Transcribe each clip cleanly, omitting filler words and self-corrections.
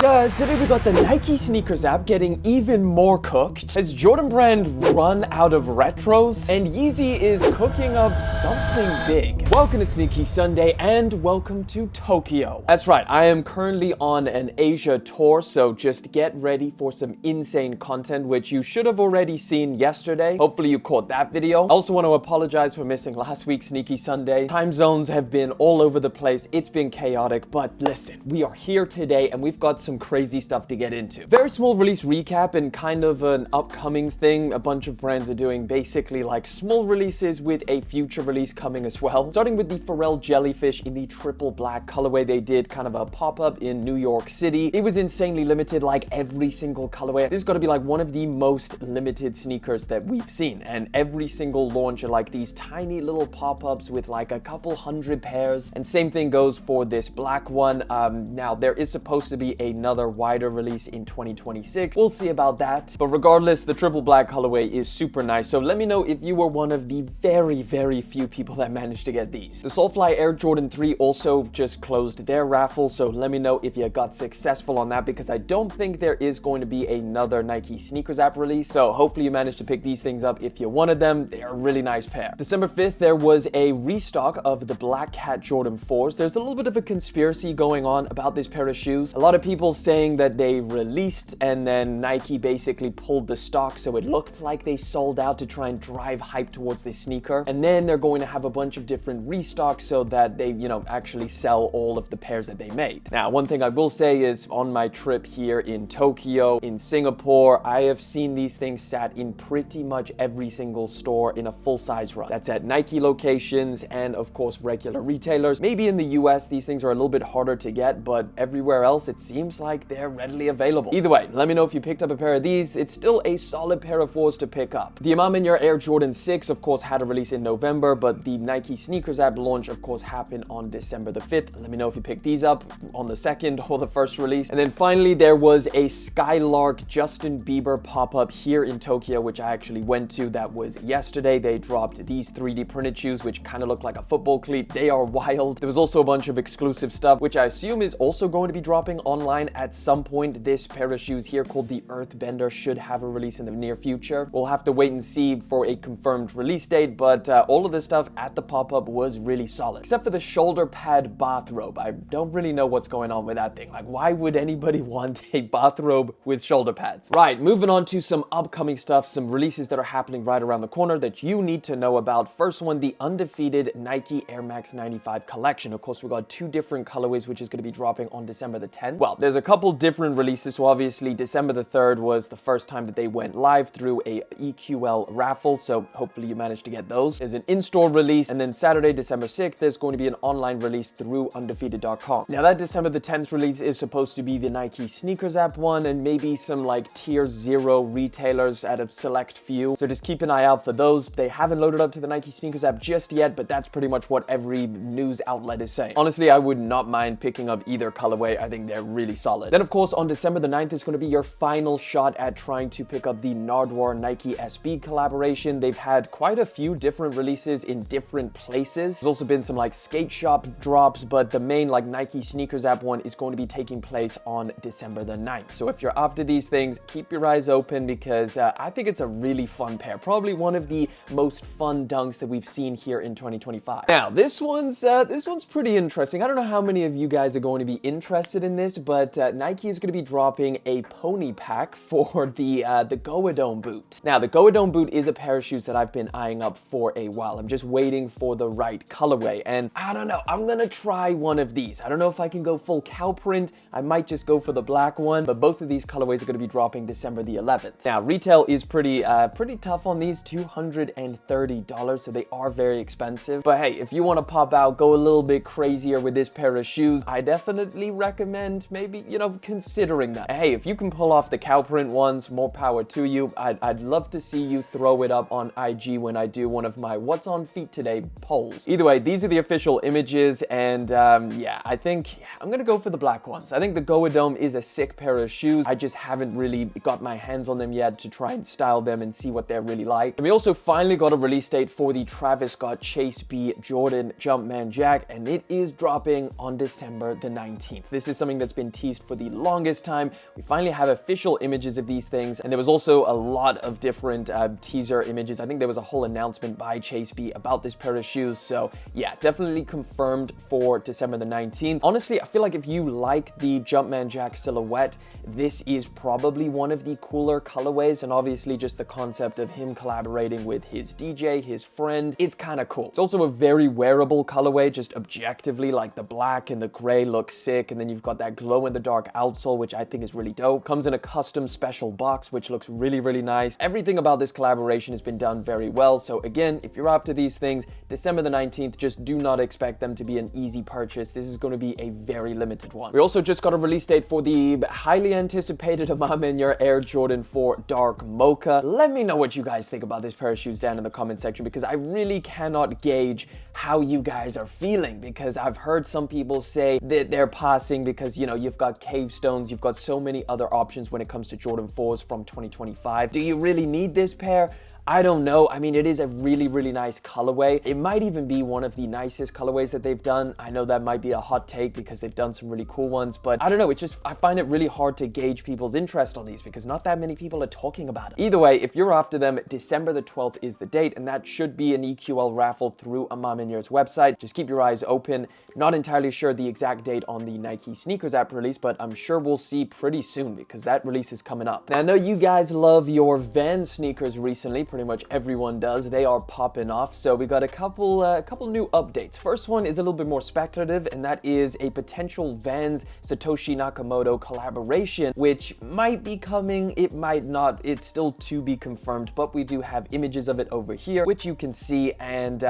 guys, today we got the Nike sneakers app getting even more cooked. Has Jordan brand run out of retros? And Yeezy is cooking up something big. Welcome to Sneaky Sunday and welcome to Tokyo. That's right, I am currently on an Asia tour, so just get ready for some insane content, which you should have already seen yesterday. Hopefully you caught that video. I also want to apologize for missing last week's Sneaky Sunday. Time zones have been all over the place. It's been chaotic, but listen, we are here today and we've got some crazy stuff to get into. Very small release recap and kind of an upcoming thing a bunch of brands are doing, basically like small releases with a future release coming as well. Starting with the Pharrell Jellyfish in the triple black colorway. They did kind of a pop-up in New York City. It was insanely limited, like every single colorway. This has got to be like one of the most limited sneakers that we've seen, and every single launch are like these tiny little pop-ups with like a couple hundred pairs, and same thing goes for this black one. Now there is supposed to be another wider release in 2026. We'll see about that, but regardless, the triple black colorway is super nice. So let me know if you were one of the very few people that managed to get these. The SoleFly Air Jordan 3 also just closed their raffle, so let me know if you got successful on that, because I don't think there is going to be another Nike sneakers app release, so hopefully you managed to pick these things up if you wanted them. They are a really nice pair. December 5th, there was a restock of the Black Cat Jordan 4s. There's a little bit of a conspiracy going on about this pair of shoes. A lot of people saying that they released and then Nike basically pulled the stock, so it looked like they sold out to try and drive hype towards this sneaker. And then they're going to have a bunch of different restocks so that they, actually sell all of the pairs that they made. Now, one thing I will say is on my trip here in Tokyo, in Singapore, I have seen these things sat in pretty much every single store in a full-size run. That's at Nike locations and of course regular retailers. Maybe in the US these things are a little bit harder to get, but everywhere else it seems like they're readily available. Either way, let me know if you picked up a pair of these. It's still a solid pair of 4s to pick up. The Ma Maniere Air Jordan 6 of course had a release in November, but the Nike sneakers app launch of course happened on December the 5th. Let me know if you picked these up on the second or the first release. And then finally there was a Skylrk Justin Bieber pop-up here in Tokyo, which I actually went to. That was yesterday. They dropped these 3D printed shoes which kind of look like a football cleat. They are wild. There was also a bunch of exclusive stuff which I assume is also going to be dropping online at some point. This pair of shoes here called the Earthbender should have a release in the near future. We'll have to wait and see for a confirmed release date, but all of this stuff at the pop-up was really solid, except for the shoulder pad bathrobe. I don't really know what's going on with that thing. Like, why would anybody want a bathrobe with shoulder pads? Right, moving on to some upcoming stuff, some releases that are happening right around the corner that you need to know about. First one, the Undefeated Nike Air Max 95 collection. Of course, we got two different colorways, which is going to be dropping on December the 10th. Well, there's a couple different releases, so obviously December the 3rd was the first time that they went live through a EQL raffle, so hopefully you managed to get those. There's an in-store release, and then Saturday, December 6th, there's going to be an online release through undefeated.com. Now that December the 10th release is supposed to be the Nike sneakers app one, and maybe some like tier 0 retailers at a select few, so just keep an eye out for those. They haven't loaded up to the Nike sneakers app just yet, but that's pretty much what every news outlet is saying. Honestly, I would not mind picking up either colorway. I think they're really solid. Then of course on December the 9th is going to be your final shot at trying to pick up the Nardwuars Nike SB collaboration. They've had quite a few different releases in different places. There's also been some like skate shop drops, but the main like Nike sneakers app one is going to be taking place on December the 9th. So if you're after these things, keep your eyes open, because I think it's a really fun pair. Probably one of the most fun dunks that we've seen here in 2025. Now, this one's pretty interesting. I don't know how many of you guys are going to be interested in this, but Nike is going to be dropping a pony pack for the Goadome boot. Now, the Goadome boot is a pair of shoes that I've been eyeing up for a while. I'm just waiting for the right colorway, and I don't know, I'm gonna try one of these. I don't know if I can go full cow print. I might just go for the black one, but both of these colorways are going to be dropping December the 11th. Now, retail is pretty tough on these, $230, so they are very expensive. But hey, if you want to pop out, go a little bit crazier with this pair of shoes, I definitely recommend maybe, considering that. Hey, if you can pull off the cow print ones, more power to you. I'd love to see you throw it up on IG when I do one of my What's on Feet Today polls. Either way, these are the official images, and yeah, I think I'm gonna go for the black ones. I think the Goadome is a sick pair of shoes. I just haven't really got my hands on them yet to try and style them and see what they're really like. And we also finally got a release date for the Travis Scott Chase B Jordan Jumpman Jack, and it is dropping on December the 19th. This is something that's been teased teased for the longest time. We finally have official images of these things, and there was also a lot of different teaser images. I think there was a whole announcement by Chase B about this pair of shoes, so yeah, definitely confirmed for December the 19th. Honestly, I feel like if you like the Jumpman Jack silhouette, this is probably one of the cooler colorways, and obviously just the concept of him collaborating with his DJ, his friend, it's kind of cool. It's also a very wearable colorway, just objectively, like the black and the gray look sick, and then you've got that glow-in-the-dark outsole, which I think is really dope. Comes in a custom special box, which looks really, really nice. Everything about this collaboration has been done very well, so again, if you're after these things, December the 19th, just do not expect them to be an easy purchase. This is going to be a very limited one. We also just got a release date for the highly anticipated Ma Maniere Air Jordan 4 Dark Mocha. Let me know what you guys think about this pair of shoes down in the comment section, because I really cannot gauge how you guys are feeling, because I've heard some people say that they're passing because, you know, you've got cave stones, you've got so many other options when it comes to Jordan 4s from 2025. Do you really need this pair? I don't know. I mean, it is a really, really nice colorway. It might even be one of the nicest colorways that they've done. I know that might be a hot take because they've done some really cool ones, but I don't know. It's just, I find it really hard to gauge people's interest on these because not that many people are talking about it. Either way, if you're after them, December the 12th is the date, and that should be an EQL raffle through a Ma Maniere's website. Just keep your eyes open. Not entirely sure the exact date on the Nike Sneakers app release, but I'm sure we'll see pretty soon because that release is coming up. Now, I know you guys love your Vans sneakers recently. Pretty much everyone does. They are popping off. So we got a couple new updates. First one is a little bit more speculative, and that is a potential Vans Satoshi Nakamoto collaboration, which might be coming. It might not. It's still to be confirmed, but we do have images of it over here, which you can see, and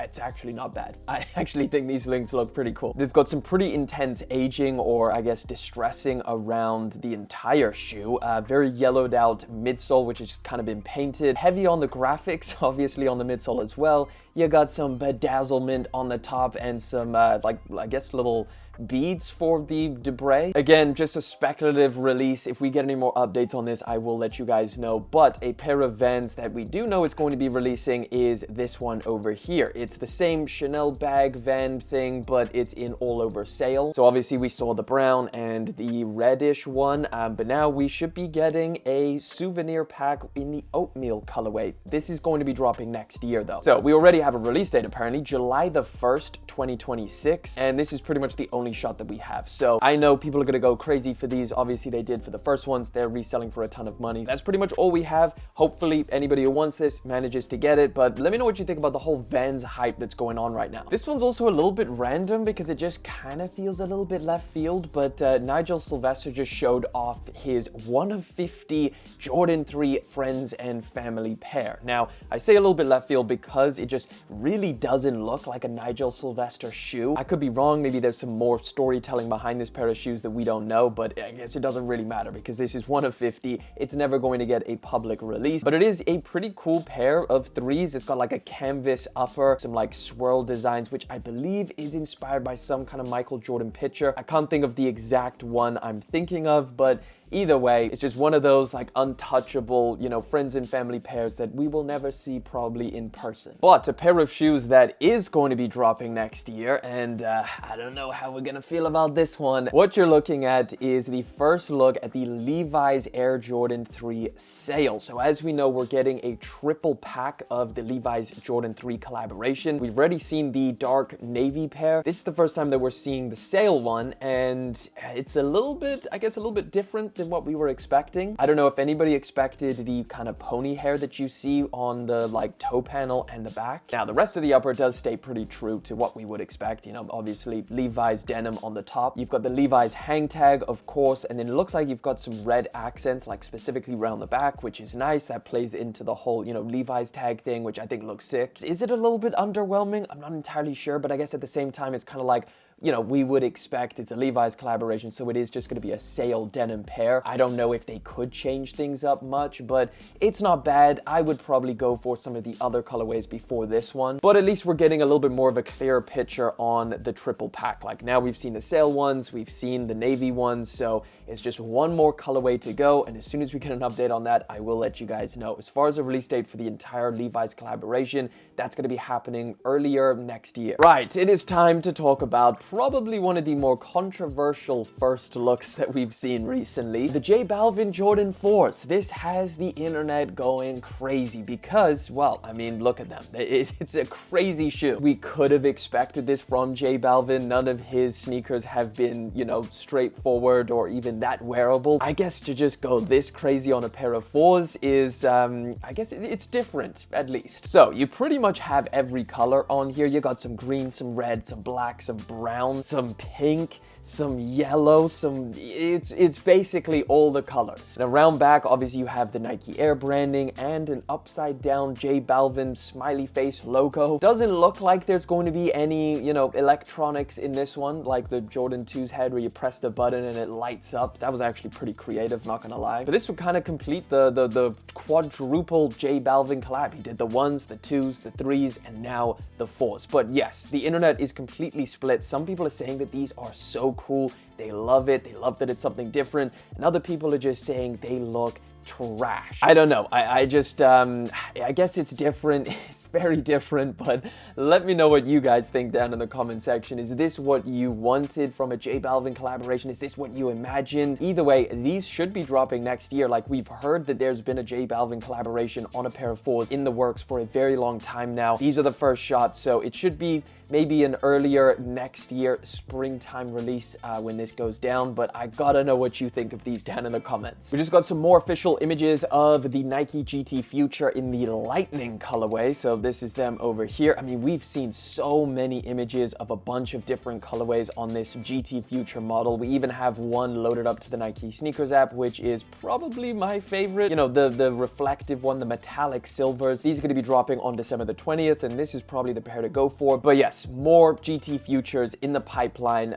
it's actually not bad. I actually think these links look pretty cool. They've got some pretty intense aging, or I guess distressing, around the entire shoe. Very yellowed out midsole, which has just kind of been painted. Heavy on the graphics, obviously, on the midsole as well. You got some bedazzlement on the top and some, like, I guess, little beads for the debris. Again, just a speculative release. If we get any more updates on this, I will let you guys know. But a pair of Vans that we do know it's going to be releasing is this one over here. It's the same Chanel bag Van thing, but it's in all over sale. So obviously we saw the brown and the reddish one, but now we should be getting a souvenir pack in the oatmeal colorway. This is going to be dropping next year though. So we already have a release date apparently, July the 1st, 2026, and this is pretty much the only shot that we have. So I know people are going to go crazy for these. Obviously they did for the first ones. They're reselling for a ton of money. That's pretty much all we have. Hopefully anybody who wants this manages to get it, but let me know what you think about the whole Vans hype that's going on right now. This one's also a little bit random because it just kind of feels a little bit left field, but Nigel Sylvester just showed off his 1 of 50 Jordan 3 friends and family pair. Now, I say a little bit left field because it just really doesn't look like a Nigel Sylvester shoe. I could be wrong. Maybe there's some more storytelling behind this pair of shoes that we don't know, but I guess it doesn't really matter because this is 1 of 50. It's never going to get a public release, but it is a pretty cool pair of threes. It's got like a canvas upper, some like swirl designs, which I believe is inspired by some kind of Michael Jordan picture. I can't think of the exact one I'm thinking of, but either way, it's just one of those like untouchable, you know, friends and family pairs that we will never see probably in person. But a pair of shoes that is going to be dropping next year, and I don't know how we're gonna feel about this one. What you're looking at is the first look at the Levi's Air Jordan 3 sale. So as we know, we're getting a triple pack of the Levi's Jordan 3 collaboration. We've already seen the dark navy pair. This is the first time that we're seeing the sale one, and it's a little bit, I guess, a little bit different than what we were expecting. I don't know if anybody expected the kind of pony hair that you see on the like toe panel and the back. Now the rest of the upper does stay pretty true to what we would expect. You know, obviously Levi's denim on the top. You've got the Levi's hang tag, of course, and then it looks like you've got some red accents, like specifically around the back, which is nice. That plays into the whole, you know, Levi's tag thing, which I think looks sick. Is it a little bit underwhelming? I'm not entirely sure, but I guess at the same time, it's kind of like, you know, we would expect it's a Levi's collaboration, so it is just going to be a sale denim pair. I don't know if they could change things up much, but it's not bad. I would probably go for some of the other colorways before this one, but at least we're getting a little bit more of a clearer picture on the triple pack. Like now we've seen the sale ones, we've seen the navy ones, so it's just one more colorway to go, and as soon as we get an update on that, I will let you guys know. As far as a release date for the entire Levi's collaboration, that's going to be happening earlier next year. Right, it is time to talk about probably one of the more controversial first looks that we've seen recently. The J Balvin Jordan 4s. This has the internet going crazy because, well, I mean, look at them. It's a crazy shoe. We could have expected this from J Balvin. None of his sneakers have been, you know, straightforward or even that wearable. I guess to just go this crazy on a pair of 4s is, I guess it's different, at least. So you pretty much have every color on here. You got some green, some red, some black, some brown, some pink, some yellow, it's basically all the colors. And around back, obviously you have the Nike Air branding and an upside down J Balvin smiley face logo. Doesn't look like there's going to be any, you know, electronics in this one, like the Jordan 2's head where you press the button and it lights up. That was actually pretty creative, not gonna lie. But this would kind of complete the quadruple J Balvin collab. He did the 1s, the 2s, the 3s, and now the 4s. But yes, the internet is completely split. Some people are saying that these are so cool, they love it, they love that it's something different, and other people are just saying they look trash. I don't know, I just I guess it's different. It's very different, but let me know what you guys think down in the comment section. Is this what you wanted from a J Balvin collaboration? Is this what you imagined? Either way, these should be dropping next year. Like, we've heard that there's been a J Balvin collaboration on a pair of 4s in the works for a very long time now. These are the first shots, so it should be maybe an earlier next year springtime release when this goes down, but I gotta know what you think of these down in the comments. We just got some more official images of the Nike GT Future in the Lightning colorway, so this is them over here. I mean, we've seen so many images of a bunch of different colorways on this GT Future model. We even have one loaded up to the Nike Sneakers app, which is probably my favorite. You know, the reflective one, the metallic silvers. These are gonna be dropping on December the 20th, and this is probably the pair to go for. But yes, more GT Futures in the pipeline.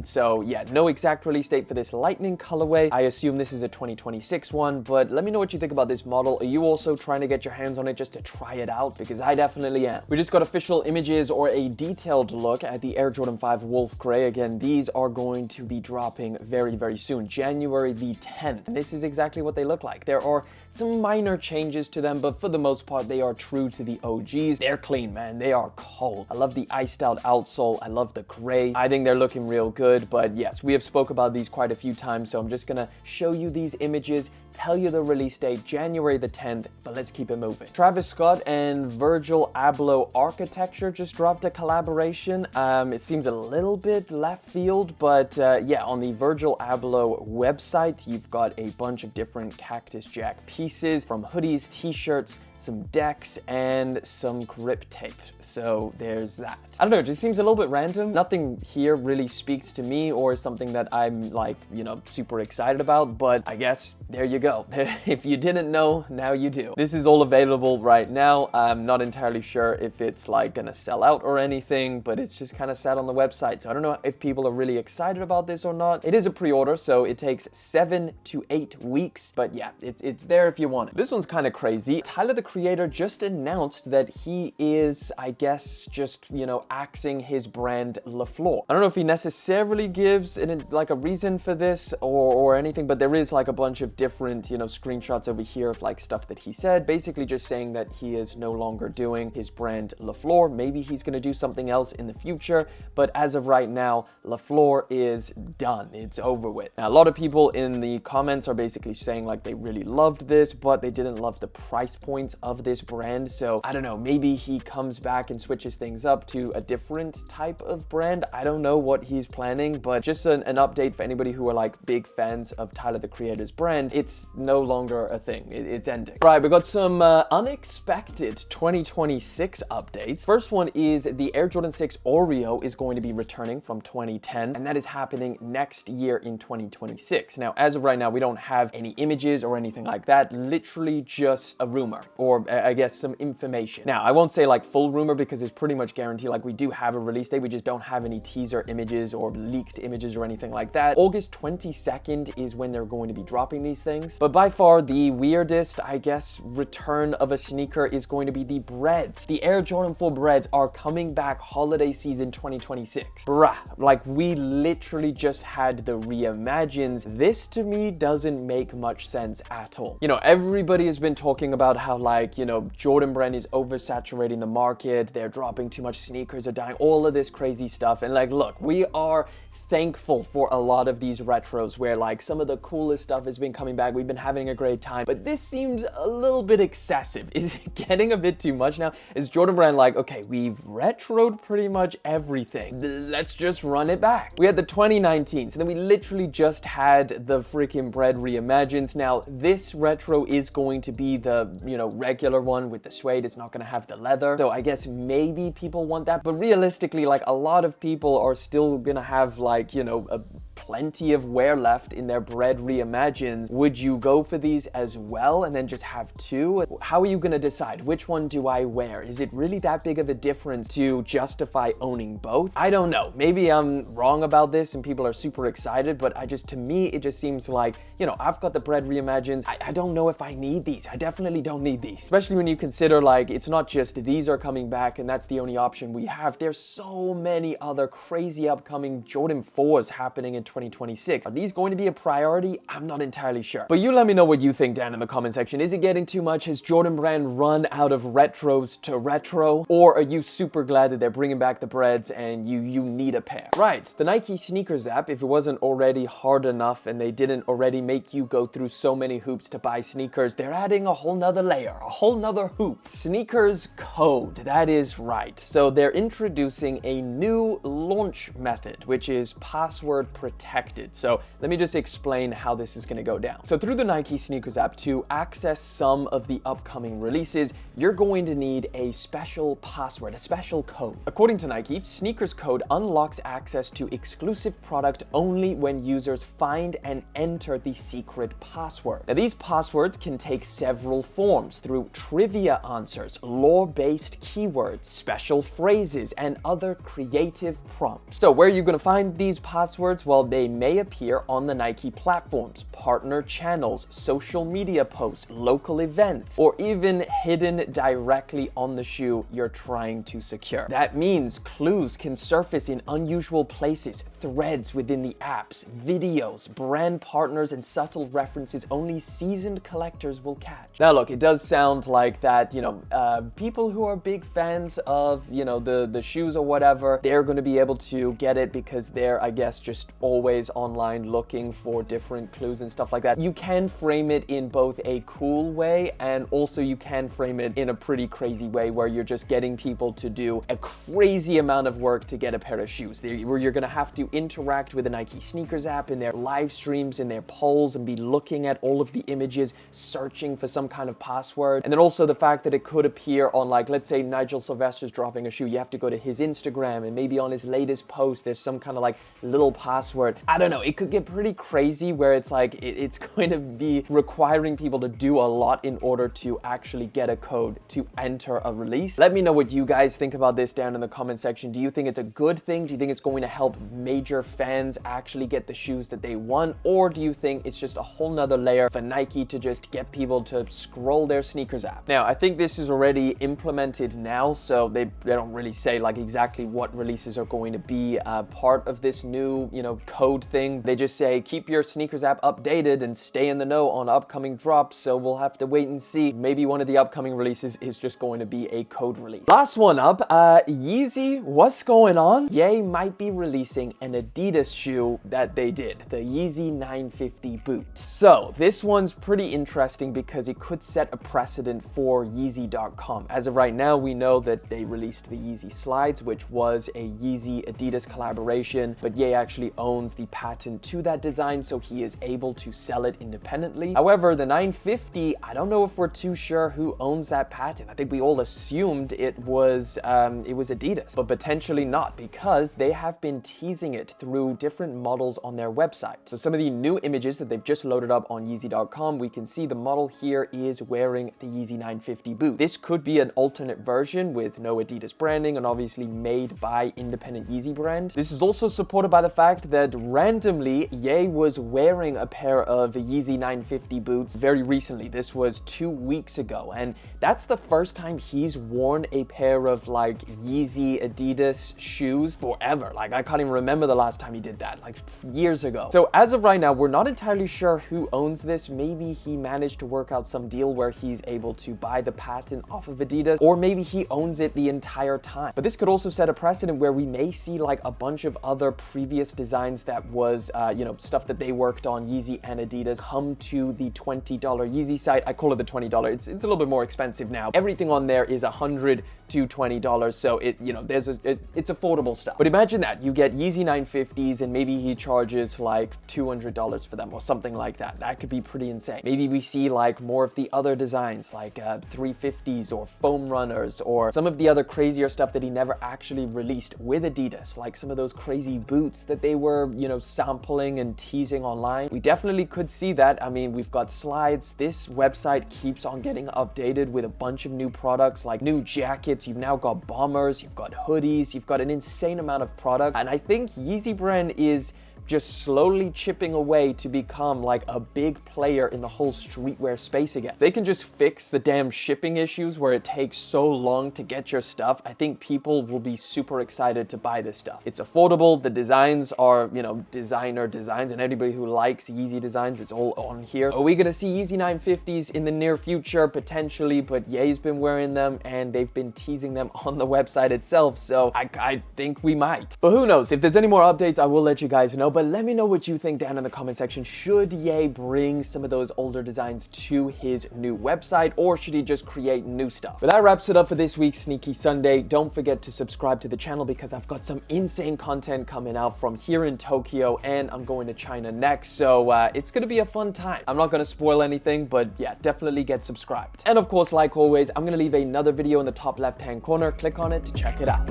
So yeah, no exact release date for this Lightning colorway. I assume this is a 2026 one, but let me know what you think about this model. Are you also trying to get your hands on it just to try it out? Because I definitely am. We just got official images or a detailed look at the Air Jordan 5 Wolf Gray. Again, these are going to be dropping very, very soon, January the 10th. And this is exactly what they look like. There are some minor changes to them, but for the most part, they are true to the OGs. They're clean, man. They are cold. I love the iced out outsole. I love the gray. I think they're looking real good, but yes, we have spoke about these quite a few times, so I'm just gonna show you these images, tell you the release date, January the 10th, but let's keep it moving. Travis Scott and Virgil Abloh Architecture just dropped a collaboration. It seems a little bit left field, but yeah, on the Virgil Abloh website, you've got a bunch of different Cactus Jack pieces, from hoodies, t-shirts, some decks, and some grip tape. So there's that. I don't know, it just seems a little bit random. Nothing here really speaks to me or something that I'm like, you know, super excited about, but I guess there you go. If you didn't know, now you do. This is all available right now. I'm not entirely sure if it's like gonna sell out or anything, but it's just kind of sat on the website. So I don't know if people are really excited about this or not. It is a pre-order, so it takes 7 to 8 weeks, but yeah, it's there if you want it. This one's kind of crazy. Tyler, the creator, just announced that he is, I guess, just, you know, axing his brand Fleur. I don't know if he necessarily gives like a reason for this or anything, but there is like a bunch of different, you know, screenshots over here of like stuff that he said, basically just saying that he is no longer doing his brand Fleur. Maybe he's going to do something else in the future, but as of right now, Fleur is done. It's over with. Now, a lot of people in the comments are basically saying like they really loved this, but they didn't love the price points of this brand. So I don't know, maybe he comes back and switches things up to a different type of brand. I don't know what he's planning, but just an update for anybody who are like big fans of Tyler, the creator's brand. It's no longer a thing. It's ending. Right, we got some unexpected 2026 updates. First one is the Air Jordan 6 Oreo is going to be returning from 2010, and that is happening next year in 2026. Now, as of right now, we don't have any images or anything like that. Literally just a rumor, or I guess some information. Now, I won't say like full rumor because it's pretty much guaranteed. Like, we do have a release date, we just don't have any teaser images or leaked images or anything like that. August 22nd is when they're going to be dropping these things. But by far the weirdest, I guess, return of a sneaker is going to be the Breds. The Air Jordan 4 Breds are coming back holiday season 2026. Bruh, like we literally just had the reimagines. This to me doesn't make much sense at all. You know, everybody has been talking about how like, you know, Jordan brand is oversaturating the market, they're dropping too much sneakers, are dying, all of this crazy stuff. And like, look, we are thankful for a lot of these retros where like some of the coolest stuff has been coming back. We've been having a great time, but this seems a little bit excessive. Is it getting a bit too much now? Is Jordan brand like, okay, we've retroed pretty much everything, let's just run it back? We had the 2019s, and then we literally just had the freaking Bred reimagines. Now this retro is going to be the, you know, regular one with the suede. It's not going to have the leather, so I guess maybe people want that, but realistically, like a lot of people are still gonna have like, you know, plenty of wear left in their Bred reimagines. Would you go for these as well and then just have two? How are you gonna decide which one do I wear? Is it really that big of a difference to justify owning both? I don't know. Maybe I'm wrong about this and people are super excited, but to me, it just seems like, you know, I've got the Bred reimagines. I don't know if I need these. I definitely don't need these, especially when you consider like it's not just these are coming back and that's the only option we have. There's so many other crazy upcoming Jordan 4s happening in 2026. Are these going to be a priority? I'm not entirely sure. But you let me know what you think down in the comment section. Is it getting too much? Has Jordan brand run out of retros to retro? Or are you super glad that they're bringing back the Breds and you need a pair? Right, the Nike sneakers app, if it wasn't already hard enough and they didn't already make you go through so many hoops to buy sneakers, they're adding a whole nother layer, a whole nother hoop. SNKRS Code, that is right. So they're introducing a new launch method, which is password protected. So let me just explain how this is going to go down. So through the Nike sneakers app, to access some of the upcoming releases, you're going to need a special password, a special code. According to Nike, SNKRS Code unlocks access to exclusive product only when users find and enter the secret password. Now these passwords can take several forms through trivia answers, lore-based keywords, special phrases, and other creative prompts. So where are you going to find these passwords? Well, they may appear on the Nike platforms, partner channels, social media posts, local events, or even hidden directly on the shoe you're trying to secure. That means clues can surface in unusual places, threads within the apps, videos, brand partners, and subtle references only seasoned collectors will catch. Now look, it does sound like that, you know, people who are big fans of, you know, the shoes or whatever, they're going to be able to get it because they're, I guess, just always online looking for different clues and stuff like that. You can frame it in both a cool way and also you can frame it in a pretty crazy way where you're just getting people to do a crazy amount of work to get a pair of shoes. Where you're going to have to interact with the Nike sneakers app in their live streams, in their polls, and be looking at all of the images, searching for some kind of password. And then also the fact that it could appear on, like, let's say Nigel Sylvester's dropping a shoe, you have to go to his Instagram and maybe on his latest post there's some kind of like little password. I don't know, it could get pretty crazy where it's like it's going to be requiring people to do a lot in order to actually get a code to enter a release. Let me know what you guys think about this down in the comment section. Do you think it's a good thing? Do you think it's going to help major fans actually get the shoes that they want? Or do you think it's just a whole nother layer for Nike to just get people to scroll their sneakers app? Now, I think this is already implemented now, so they don't really say like exactly what releases are going to be part of this new, you know, code thing. They just say keep your sneakers app updated and stay in the know on upcoming drops, so we'll have to wait and see. Maybe one of the upcoming releases is just going to be a code release. Last one up, Yeezy, what's going on? Ye might be releasing an Adidas shoe that they did, the Yeezy 950 boot. So this one's pretty interesting because it could set a precedent for Yeezy.com. As of right now, we know that they released the Yeezy slides, which was a Yeezy Adidas collaboration, but Ye actually owns the patent to that design, so he is able to sell it independently. However, the 950, I don't know if we're too sure who owns that patent. I think we all assumed it was Adidas, but potentially not, because they have been teasing it through different models on their website. So some of the new images that they've just loaded up on Yeezy.com, we can see the model here is wearing the Yeezy 950 boot. This could be an alternate version with no Adidas branding and obviously made by independent Yeezy brand. This is also supported by the fact that but randomly, Ye was wearing a pair of Yeezy 950 boots very recently. This was 2 weeks ago, and that's the first time he's worn a pair of like Yeezy Adidas shoes forever. Like, I can't even remember the last time he did that, like years ago. So as of right now, we're not entirely sure who owns this. Maybe he managed to work out some deal where he's able to buy the patent off of Adidas, or maybe he owns it the entire time. But this could also set a precedent where we may see like a bunch of other previous designs that was, you know, stuff that they worked on, Yeezy and Adidas, come to the $20 Yeezy site. I call it the $20. It's a little bit more expensive now. Everything on there is $100 to $20, so it, you know, it's affordable stuff. But imagine that you get Yeezy 950s and maybe he charges like $200 for them or something like that. That could be pretty insane. Maybe we see like more of the other designs like 350s or foam runners or some of the other crazier stuff that he never actually released with Adidas, like some of those crazy boots that they were, you know, sampling and teasing online. We definitely could see that. I mean, we've got slides. This website keeps on getting updated with a bunch of new products, like new jackets. You've now got bombers, you've got hoodies, you've got an insane amount of product. And I think Yeezy brand is just slowly chipping away to become like a big player in the whole streetwear space again. If they can just fix the damn shipping issues where it takes so long to get your stuff, I think people will be super excited to buy this stuff. It's affordable, the designs are, you know, designer designs, and anybody who likes Yeezy designs, it's all on here. Are we gonna see Yeezy 950s in the near future? Potentially, but Ye's been wearing them and they've been teasing them on the website itself, so I think we might. But who knows? If there's any more updates, I will let you guys know. But let me know what you think down in the comment section. Should Ye bring some of those older designs to his new website, or should he just create new stuff? But that wraps it up for this week's Sneaky Sunday. Don't forget to subscribe to the channel because I've got some insane content coming out from here in Tokyo, and I'm going to China next, so it's gonna be a fun time. I'm not gonna spoil anything, but yeah, definitely get subscribed. And of course, like always, I'm gonna leave another video in the top left-hand corner. Click on it to check it out.